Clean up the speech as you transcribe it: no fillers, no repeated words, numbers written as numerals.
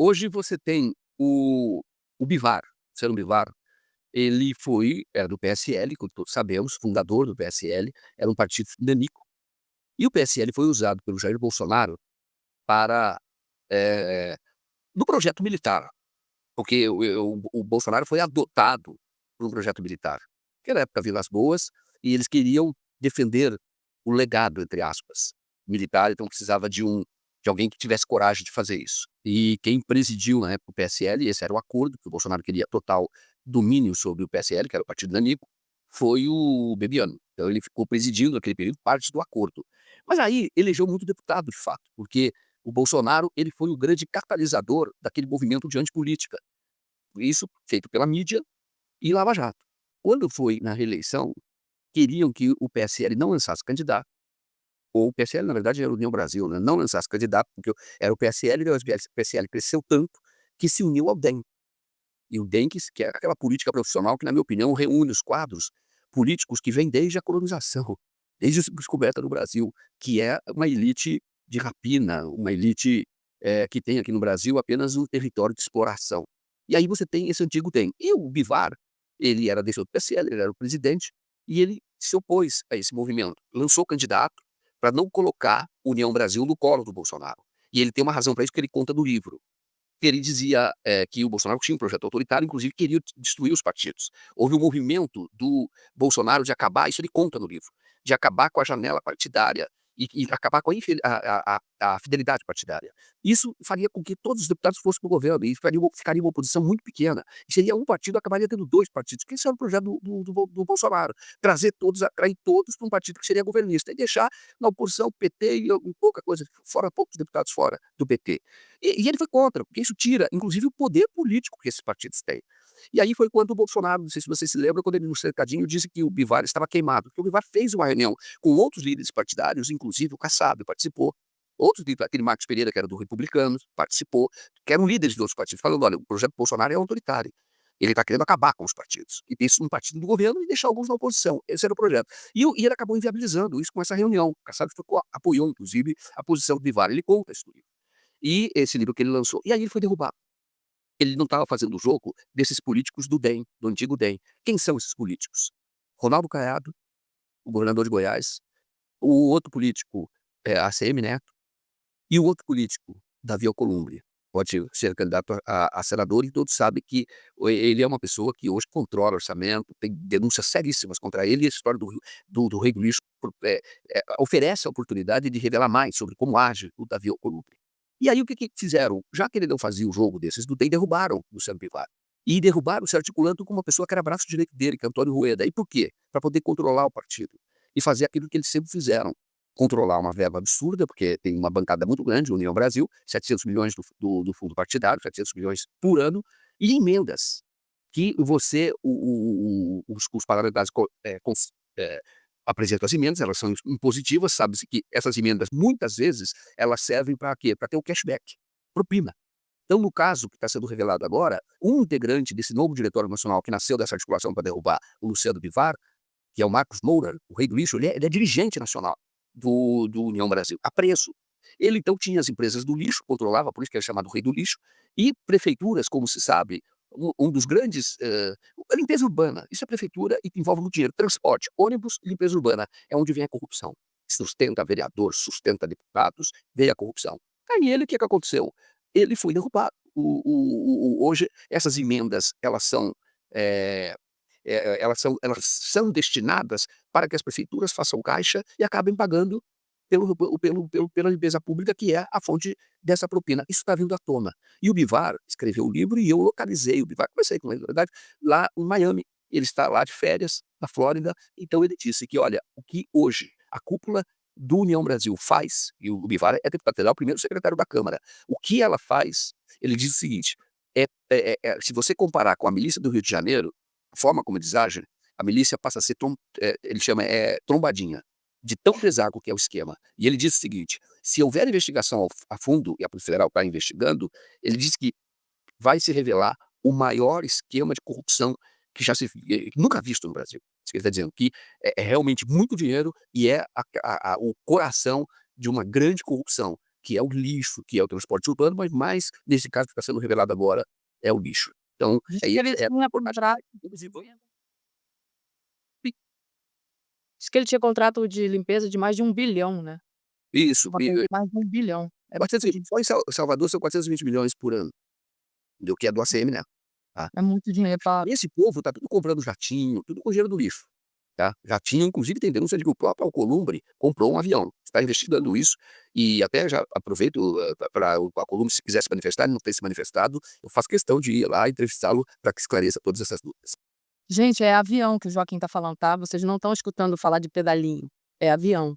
Hoje você tem o Bivar, Luciano Bivar, ele era do PSL, como todos sabemos, fundador do PSL, era um partido nanico, e o PSL foi usado pelo Jair Bolsonaro para, eh, no projeto militar, porque o Bolsonaro foi adotado por um projeto militar, que era a época Vilas Boas, e eles queriam defender o legado, entre aspas, militar, então precisava de alguém que tivesse coragem de fazer isso. E quem presidiu na época o PSL, esse era o acordo, que o Bolsonaro queria total domínio sobre o PSL, que era o partido nanico, foi o Bebiano. Então ele ficou presidindo naquele período parte do acordo. Mas aí elegeu muito deputado, de fato, porque o Bolsonaro ele foi o grande catalisador daquele movimento de antipolítica. Isso feito pela mídia e Lava Jato. Quando foi na reeleição, queriam que o PSL não lançasse candidato, ou o PSL na verdade era a União Brasil, né, não lançasse candidato, porque era o PSL e o PSL cresceu tanto que se uniu ao DEM. E o DEM que é aquela política profissional que, na minha opinião, reúne os quadros políticos que vêm desde a colonização, desde a descoberta do Brasil, que é uma elite de rapina, uma elite, que tem aqui no Brasil apenas um território de exploração. E aí você tem esse antigo DEM. E o Bivar, ele era desse outro PSL, ele era o presidente, e ele se opôs a esse movimento, lançou candidato para não colocar União Brasil no colo do Bolsonaro. E ele tem uma razão para isso que ele conta no livro. Ele dizia, que o Bolsonaro tinha um projeto autoritário, inclusive queria destruir os partidos. Houve um movimento do Bolsonaro de acabar, isso ele conta no livro, de acabar com a janela partidária e acabar com a fidelidade partidária. Isso faria com que todos os deputados fossem para o governo e ficaria uma oposição muito pequena. E seria um partido, acabaria tendo 2 partidos, que esse era o projeto do Bolsonaro, atrair todos para um partido que seria governista e deixar na oposição o PT e pouca coisa, poucos deputados fora do PT. E ele foi contra, porque isso tira, inclusive, o poder político que esses partidos têm. E aí foi quando o Bolsonaro, não sei se você se lembra, quando ele no cercadinho disse que o Bivar estava queimado, porque o Bivar fez uma reunião com outros líderes partidários, inclusive o Kassab participou, outros líderes, aquele Marcos Pereira, que era do Republicanos, participou, que eram líderes de outros partidos, falando: olha, o projeto Bolsonaro é autoritário. Ele está querendo acabar com os partidos, e ter isso um partido do governo e deixar alguns na oposição. Esse era o projeto. E ele acabou inviabilizando isso com essa reunião. O Kassab apoiou, inclusive, a posição do Bivar. Ele conta isso no livro. E esse livro que ele lançou. E aí ele foi derrubado. Ele não estava fazendo o jogo desses políticos do DEM, do antigo DEM. Quem são esses políticos? Ronaldo Caiado, o governador de Goiás, o outro político, ACM Neto, e o outro político, Davi Alcolumbre. Pode ser candidato a senador e todos sabem que ele é uma pessoa que hoje controla o orçamento, tem denúncias seríssimas contra ele, e a história do Rei do Lixo oferece a oportunidade de revelar mais sobre como age o Davi Alcolumbre. E aí o que fizeram? Já que ele não fazia o jogo desses do DEM, derrubaram o Luciano Bivar. E derrubaram se articulando com uma pessoa que era braço direito dele, que é Antônio Rueda. E por quê? Para poder controlar o partido. E fazer aquilo que eles sempre fizeram. Controlar uma verba absurda, porque tem uma bancada muito grande, União Brasil, 700 milhões do fundo partidário, 700 milhões por ano, e emendas que os parlamentares apresentam as emendas, elas são impositivas, sabe-se que essas emendas, muitas vezes, elas servem para quê? Para ter o cashback, propina. Então, no caso que está sendo revelado agora, um integrante desse novo Diretório Nacional que nasceu dessa articulação para derrubar o Luciano Bivar, que é o Marcos Moura, o Rei do Lixo, ele é dirigente nacional do União Brasil, a preço. Ele então tinha as empresas do lixo, controlava, por isso que é chamado Rei do Lixo, e prefeituras, como se sabe, um dos grandes, a limpeza urbana, isso é prefeitura e envolve muito dinheiro, transporte, ônibus e limpeza urbana, é onde vem a corrupção. Sustenta vereador, sustenta deputados, veio a corrupção. Aí ele, o que que aconteceu? Ele foi derrubado. Hoje essas emendas, eh elas são destinadas para que as prefeituras façam caixa e acabem pagando pela limpeza pública, que é a fonte dessa propina. Isso está vindo à tona. E o Bivar escreveu o livro e eu localizei o Bivar, conversei com ele, na verdade, lá em Miami. Ele está lá de férias, na Flórida, então ele disse que, olha, o que hoje a cúpula do União Brasil faz, e o Bivar é deputado federal, primeiro secretário da Câmara, o que ela faz, ele diz o seguinte, se você comparar com a milícia do Rio de Janeiro, a forma como eles agem, a milícia passa a ser ele chama, trombadinha, de tão pesado que é o esquema. E ele diz o seguinte: se houver investigação a fundo, e a Polícia Federal está investigando, ele diz que vai se revelar o maior esquema de corrupção que já nunca visto no Brasil. Isso que ele está dizendo, que é realmente muito dinheiro e é o coração de uma grande corrupção que é o lixo, que é o transporte urbano, mas mais, nesse caso que está sendo revelado agora, é o lixo. Então, Diz aí que ele é tinha importante contrato diz que ele tinha contrato de limpeza de mais de 1 bilhão, né. isso, Uma coisa mais de 1 bilhão. É 400 muito só em Salvador são 420 milhões por ano, do que é do ACM, né, tá. é muito dinheiro pra Esse povo tá tudo comprando jatinho, tudo com dinheiro do lixo, tá. Jatinho, inclusive tem denúncia de que o próprio Alcolumbre comprou um avião, está investigando isso, e até já aproveito, pra o Alcolumbre se quiser se manifestar, ele não tem se manifestado, eu faço questão de ir lá entrevistá-lo para que esclareça todas essas dúvidas. gente, é avião que o Joaquim tá falando, tá, vocês não estão escutando falar de pedalinho, é avião.